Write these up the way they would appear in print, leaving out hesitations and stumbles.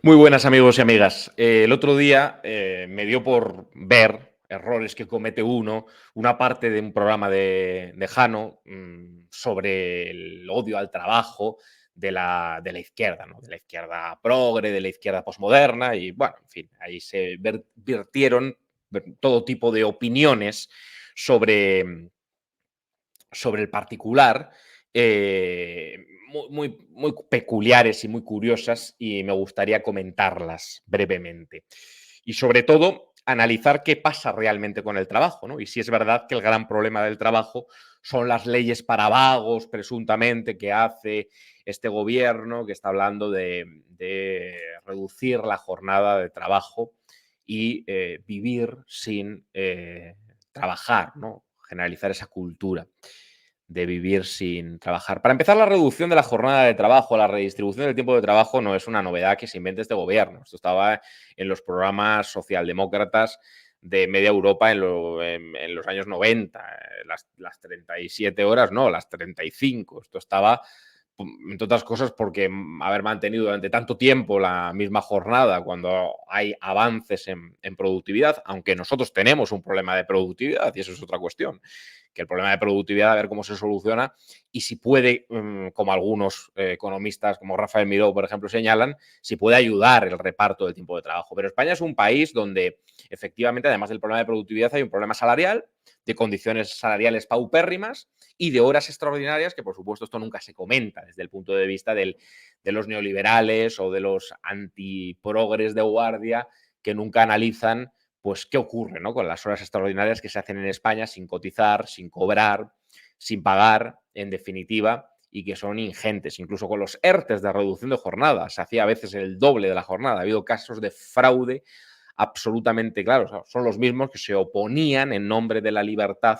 Muy buenas amigos y amigas. El otro día me dio por ver errores que comete una parte de un programa de Jano sobre el odio al trabajo de la izquierda, ¿no? De la izquierda progre, de la izquierda posmoderna y bueno, en fin, ahí se vertieron todo tipo de opiniones sobre, sobre el particular, muy peculiares y muy curiosas, y me gustaría comentarlas brevemente. Y sobre todo, analizar qué pasa realmente con el trabajo, ¿no? Y si es verdad que el gran problema del trabajo son las leyes para vagos, presuntamente, que hace este gobierno, que está hablando de reducir la jornada de trabajo y vivir sin trabajar, ¿no? Generalizar esa cultura de vivir sin trabajar. Para empezar, la reducción de la jornada de trabajo, la redistribución del tiempo de trabajo no es una novedad que se invente este gobierno. Esto estaba en los programas socialdemócratas de media Europa en los años 90. Las 37 horas, no, las 35. Esto estaba, entre otras cosas, porque haber mantenido durante tanto tiempo la misma jornada cuando hay avances en productividad, aunque nosotros tenemos un problema de productividad y eso es otra cuestión, que el problema de productividad, a ver cómo se soluciona y si puede, como algunos economistas como Rafael Miró, por ejemplo, señalan, si puede ayudar el reparto del tiempo de trabajo. Pero España es un país donde efectivamente, además del problema de productividad, hay un problema salarial, de condiciones salariales paupérrimas y de horas extraordinarias, que por supuesto esto nunca se comenta desde el punto de vista de los neoliberales o de los antiprogres de guardia que nunca analizan pues qué ocurre, ¿no? Con las horas extraordinarias que se hacen en España sin cotizar, sin cobrar, sin pagar, en definitiva, y que son ingentes. Incluso con los ERTES de reducción de jornada, se hacía a veces el doble de la jornada. Ha habido casos de fraude absolutamente claros. O sea, son los mismos que se oponían en nombre de la libertad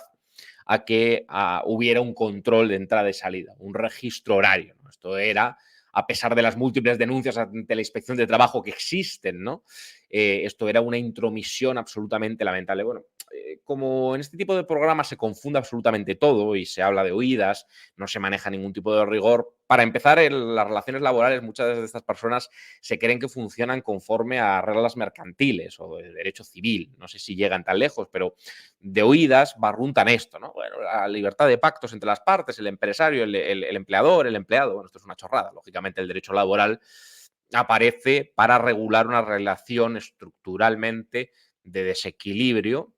a que hubiera un control de entrada y salida, un registro horario, ¿no? Esto era, a pesar de las múltiples denuncias ante la inspección de trabajo que existen, ¿no? Esto era una intromisión absolutamente lamentable. Bueno, como en este tipo de programas se confunde absolutamente todo y se habla de oídas, no se maneja ningún tipo de rigor, para empezar, en las relaciones laborales muchas de estas personas se creen que funcionan conforme a reglas mercantiles o de derecho civil. No sé si llegan tan lejos, pero de oídas barruntan esto, ¿no? Bueno, la libertad de pactos entre las partes, el empresario, el empleador, el empleado. Bueno, esto es una chorrada. Lógicamente, el derecho laboral aparece para regular una relación estructuralmente de desequilibrio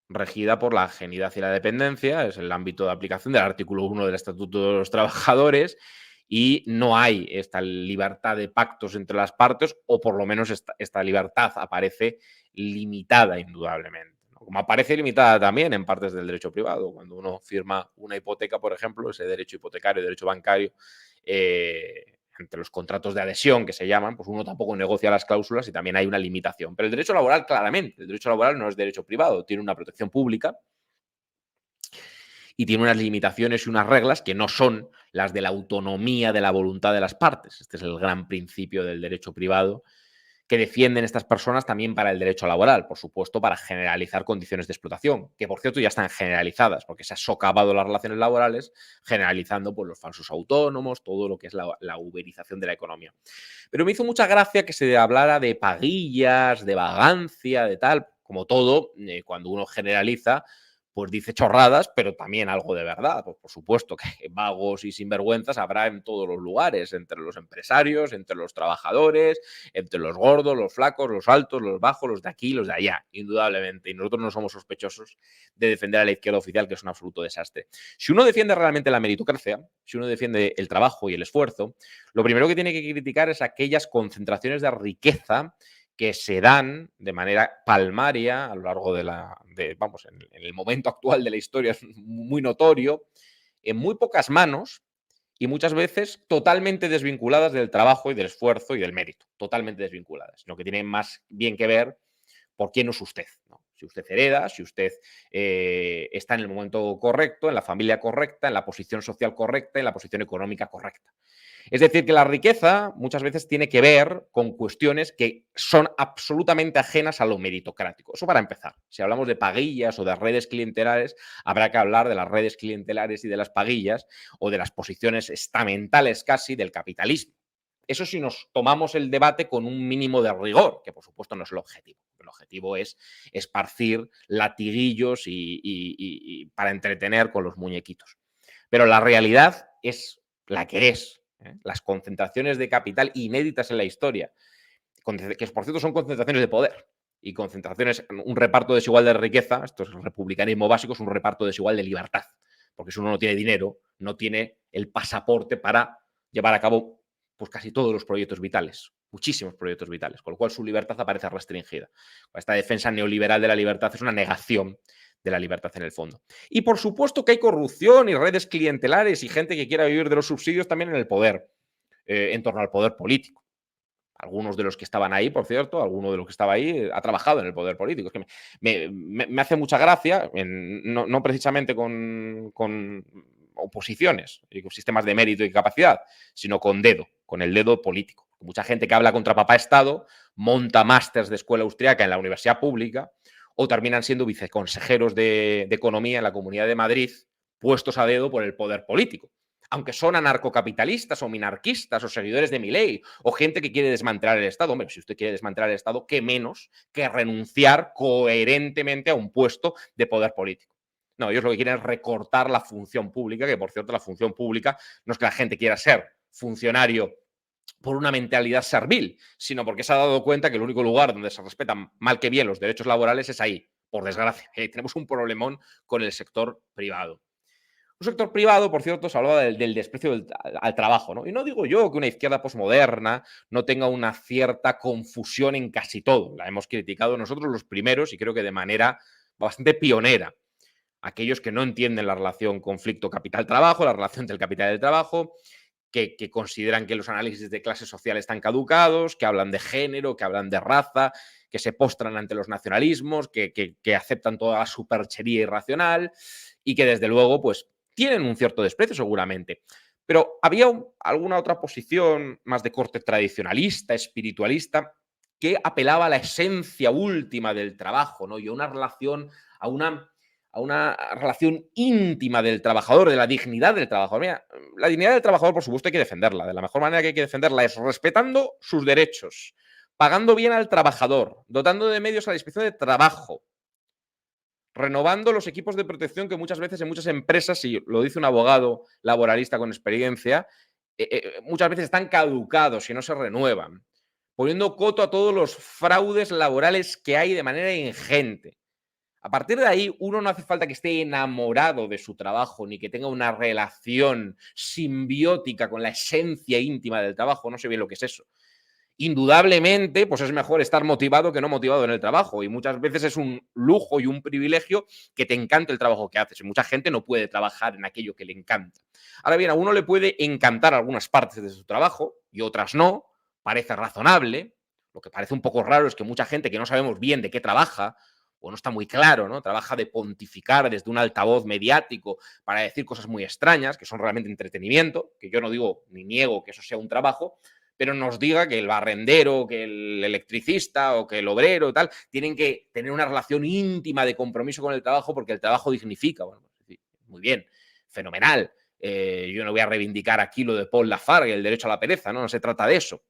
regida por la ajenidad y la dependencia, es el ámbito de aplicación del artículo 1 del Estatuto de los Trabajadores, y no hay esta libertad de pactos entre las partes, o por lo menos esta libertad aparece limitada indudablemente, ¿no? Como aparece limitada también en partes del derecho privado. Cuando uno firma una hipoteca, por ejemplo, ese derecho hipotecario, derecho bancario, entre los contratos de adhesión que se llaman, pues uno tampoco negocia las cláusulas y también hay una limitación. Pero el derecho laboral, claramente, el derecho laboral no es derecho privado, tiene una protección pública y tiene unas limitaciones y unas reglas que no son las de la autonomía de la voluntad de las partes. Este es el gran principio del derecho privado que defienden estas personas también para el derecho laboral, por supuesto, para generalizar condiciones de explotación, que por cierto ya están generalizadas, porque se ha socavado las relaciones laborales, generalizando pues, los falsos autónomos, todo lo que es la uberización de la economía. Pero me hizo mucha gracia que se hablara de paguillas, de vagancia, de tal, como todo, cuando uno generaliza, pues dice chorradas, pero también algo de verdad. Pues por supuesto que vagos y sinvergüenzas habrá en todos los lugares, entre los empresarios, entre los trabajadores, entre los gordos, los flacos, los altos, los bajos, los de aquí, los de allá, indudablemente. Y nosotros no somos sospechosos de defender a la izquierda oficial, que es un absoluto desastre. Si uno defiende realmente la meritocracia, si uno defiende el trabajo y el esfuerzo, lo primero que tiene que criticar es aquellas concentraciones de riqueza que se dan de manera palmaria a lo largo vamos, en el momento actual de la historia es muy notorio, en muy pocas manos y muchas veces totalmente desvinculadas del trabajo y del esfuerzo y del mérito, totalmente desvinculadas, lo que tiene más bien que ver por quién es usted, ¿no? Si usted hereda, si usted está en el momento correcto, en la familia correcta, en la posición social correcta, en la posición económica correcta. Es decir, que la riqueza muchas veces tiene que ver con cuestiones que son absolutamente ajenas a lo meritocrático. Eso para empezar. Si hablamos de paguillas o de redes clientelares, habrá que hablar de las redes clientelares y de las paguillas o de las posiciones estamentales casi del capitalismo. Eso si nos tomamos el debate con un mínimo de rigor, que por supuesto no es el objetivo. El objetivo es esparcir latiguillos y para entretener con los muñequitos. Pero la realidad es la que es. Las concentraciones de capital inéditas en la historia, que por cierto son concentraciones de poder y concentraciones, un reparto desigual de riqueza, esto es el republicanismo básico, es un reparto desigual de libertad, porque si uno no tiene dinero, no tiene el pasaporte para llevar a cabo pues casi todos los proyectos vitales, muchísimos proyectos vitales, con lo cual su libertad aparece restringida. Esta defensa neoliberal de la libertad es una negación de la libertad en el fondo. Y por supuesto que hay corrupción y redes clientelares y gente que quiera vivir de los subsidios también en el poder, en torno al poder político. Algunos de los que estaban ahí, por cierto, alguno de los que estaba ahí ha trabajado en el poder político. Es que me hace mucha gracia, no precisamente con oposiciones y con sistemas de mérito y capacidad, sino con el dedo político. Mucha gente que habla contra papá Estado monta másters de escuela austriaca en la universidad pública o terminan siendo viceconsejeros de Economía en la Comunidad de Madrid, puestos a dedo por el poder político. Aunque son anarcocapitalistas o minarquistas o seguidores de Milei o gente que quiere desmantelar el Estado. Hombre, si usted quiere desmantelar el Estado, ¿qué menos que renunciar coherentemente a un puesto de poder político? No, ellos lo que quieren es recortar la función pública, que por cierto la función pública no es que la gente quiera ser funcionario por una mentalidad servil, sino porque se ha dado cuenta que el único lugar donde se respetan mal que bien los derechos laborales es ahí, por desgracia. Tenemos un problemón con el sector privado. Un sector privado, por cierto, se hablaba del desprecio al trabajo, ¿no? Y no digo yo que una izquierda posmoderna no tenga una cierta confusión en casi todo. La hemos criticado nosotros los primeros y creo que de manera bastante pionera. Aquellos que no entienden la relación conflicto capital-trabajo, la relación entre el capital y el trabajo, que consideran que los análisis de clase social están caducados, que hablan de género, que hablan de raza, que se postran ante los nacionalismos, que aceptan toda la superchería irracional y que desde luego pues tienen un cierto desprecio seguramente. Pero había alguna otra posición más de corte tradicionalista, espiritualista, que apelaba a la esencia última del trabajo, ¿no? Y a una relación, a una relación íntima del trabajador, de la dignidad del trabajador. Mira, la dignidad del trabajador, por supuesto, hay que defenderla. De la mejor manera que hay que defenderla es respetando sus derechos, pagando bien al trabajador, dotando de medios a la inspección de trabajo, renovando los equipos de protección que muchas veces en muchas empresas, y lo dice un abogado laboralista con experiencia, muchas veces están caducados y no se renuevan, poniendo coto a todos los fraudes laborales que hay de manera ingente. A partir de ahí, uno no hace falta que esté enamorado de su trabajo ni que tenga una relación simbiótica con la esencia íntima del trabajo. No sé bien lo que es eso. Indudablemente, pues es mejor estar motivado que no motivado en el trabajo. Y muchas veces es un lujo y un privilegio que te encante el trabajo que haces. Y mucha gente no puede trabajar en aquello que le encanta. Ahora bien, a uno le puede encantar algunas partes de su trabajo y otras no. Parece razonable. Lo que parece un poco raro es que mucha gente que no sabemos bien de qué trabaja, o no está muy claro, ¿no? Trabaja de pontificar desde un altavoz mediático para decir cosas muy extrañas, que son realmente entretenimiento, que yo no digo ni niego que eso sea un trabajo, pero nos diga que el barrendero, que el electricista o que el obrero y tal, tienen que tener una relación íntima de compromiso con el trabajo porque el trabajo dignifica. Bueno, muy bien, fenomenal. Yo no voy a reivindicar aquí lo de Paul Lafargue, el derecho a la pereza, ¿no? No se trata de eso.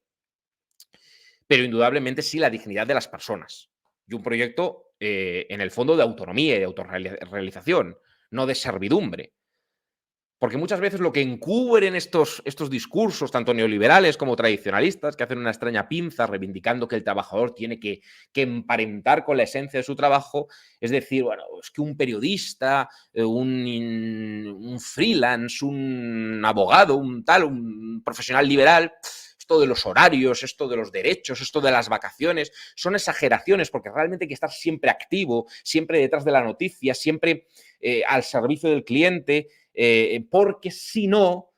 Pero indudablemente sí la dignidad de las personas. Y un proyecto, en el fondo, de autonomía y de autorrealización, no de servidumbre. Porque muchas veces lo que encubren estos discursos, tanto neoliberales como tradicionalistas, que hacen una extraña pinza reivindicando que el trabajador tiene que emparentar con la esencia de su trabajo, es decir, bueno, es que un periodista, un freelance, un abogado, un profesional liberal, esto de los horarios, esto de los derechos, esto de las vacaciones, son exageraciones porque realmente hay que estar siempre activo, siempre detrás de la noticia, siempre al servicio del cliente, porque si no,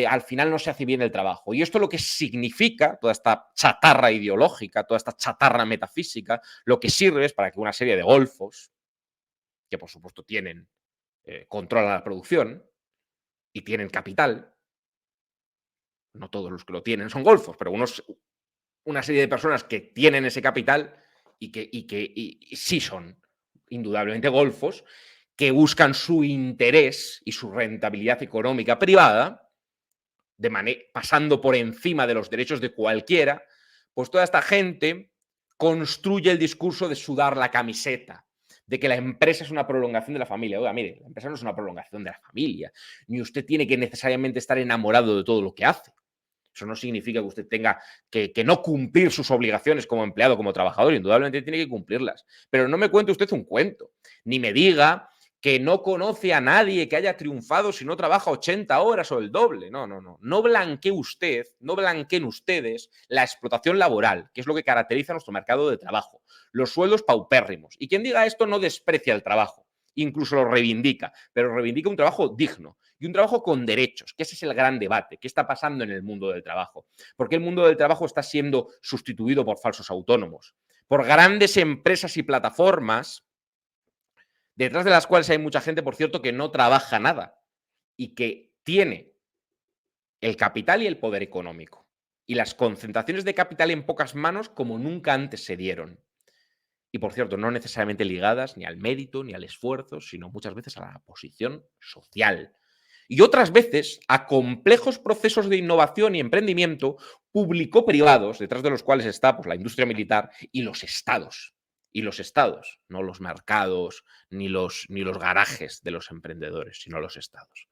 al final no se hace bien el trabajo. Y esto lo que significa, toda esta chatarra ideológica, toda esta chatarra metafísica, lo que sirve es para que una serie de golfos, que por supuesto tienen controlan la producción y tienen capital, no todos los que lo tienen son golfos, pero una serie de personas que tienen ese capital y sí son indudablemente golfos, que buscan su interés y su rentabilidad económica privada pasando por encima de los derechos de cualquiera, pues toda esta gente construye el discurso de sudar la camiseta, de que la empresa es una prolongación de la familia. Oiga, mire, la empresa no es una prolongación de la familia, ni usted tiene que necesariamente estar enamorado de todo lo que hace. Eso no significa que usted tenga que no cumplir sus obligaciones como empleado, como trabajador. Indudablemente tiene que cumplirlas. Pero no me cuente usted un cuento, ni me diga que no conoce a nadie que haya triunfado si no trabaja 80 horas o el doble. No, no, no. No blanquee usted, no blanqueen ustedes la explotación laboral, que es lo que caracteriza a nuestro mercado de trabajo. Los sueldos paupérrimos. Y quien diga esto no desprecia el trabajo, incluso lo reivindica, pero reivindica un trabajo digno y un trabajo con derechos, que ese es el gran debate. ¿Qué está pasando en el mundo del trabajo? ¿Por qué el mundo del trabajo está siendo sustituido por falsos autónomos? Por grandes empresas y plataformas, detrás de las cuales hay mucha gente, por cierto, que no trabaja nada y que tiene el capital y el poder económico. Y las concentraciones de capital en pocas manos como nunca antes se dieron. Y por cierto, no necesariamente ligadas ni al mérito ni al esfuerzo, sino muchas veces a la posición social. Y otras veces a complejos procesos de innovación y emprendimiento público-privados, detrás de los cuales está pues, la industria militar y los estados. Y los estados, no los mercados ni los garajes de los emprendedores, sino los estados.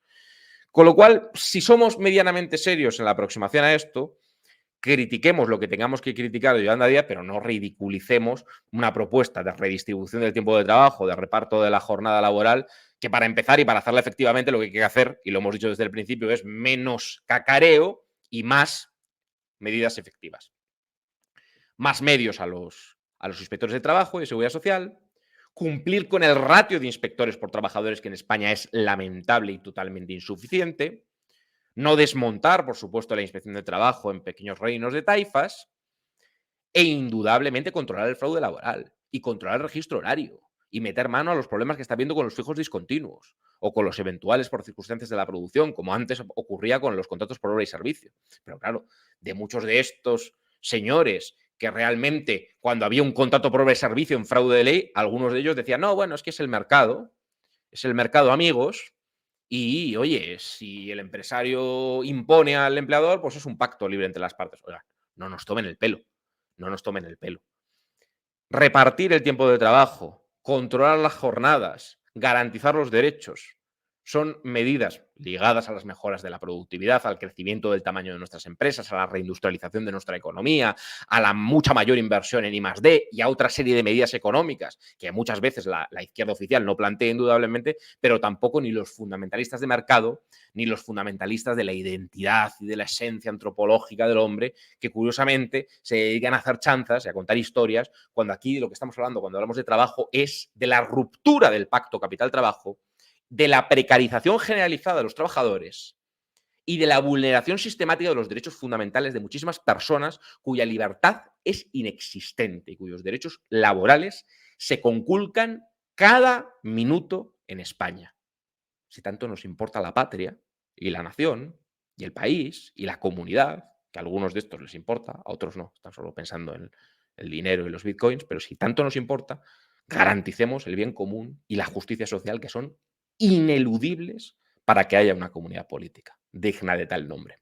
Con lo cual, si somos medianamente serios en la aproximación a esto, critiquemos lo que tengamos que criticar de Yolanda Díaz, pero no ridiculicemos una propuesta de redistribución del tiempo de trabajo, de reparto de la jornada laboral, que para empezar y para hacerla efectivamente lo que hay que hacer, y lo hemos dicho desde el principio, es menos cacareo y más medidas efectivas. Más medios a los inspectores de trabajo y de seguridad social, cumplir con el ratio de inspectores por trabajadores, que en España es lamentable y totalmente insuficiente, no desmontar, por supuesto, la inspección de trabajo en pequeños reinos de taifas e indudablemente controlar el fraude laboral y controlar el registro horario y meter mano a los problemas que está habiendo con los fijos discontinuos o con los eventuales por circunstancias de la producción, como antes ocurría con los contratos por hora y servicio. Pero claro, de muchos de estos señores que realmente cuando había un contrato por hora y servicio en fraude de ley, algunos de ellos decían, no, bueno, es que es el mercado, amigos. Y, oye, si el empresario impone al empleador, pues es un pacto libre entre las partes. Oiga, no nos tomen el pelo, no nos tomen el pelo. Repartir el tiempo de trabajo, controlar las jornadas, garantizar los derechos, son medidas ligadas a las mejoras de la productividad, al crecimiento del tamaño de nuestras empresas, a la reindustrialización de nuestra economía, a la mucha mayor inversión en I+D y a otra serie de medidas económicas que muchas veces la izquierda oficial no plantea indudablemente, pero tampoco ni los fundamentalistas de mercado ni los fundamentalistas de la identidad y de la esencia antropológica del hombre, que curiosamente se dedican a hacer chanzas y a contar historias, cuando aquí de lo que estamos hablando cuando hablamos de trabajo es de la ruptura del pacto capital-trabajo, de la precarización generalizada de los trabajadores y de la vulneración sistemática de los derechos fundamentales de muchísimas personas cuya libertad es inexistente y cuyos derechos laborales se conculcan cada minuto en España. Si tanto nos importa la patria y la nación y el país y la comunidad, que a algunos de estos les importa, a otros no, están solo pensando en el dinero y los bitcoins, pero si tanto nos importa, garanticemos el bien común y la justicia social, que son ineludibles para que haya una comunidad política digna de tal nombre.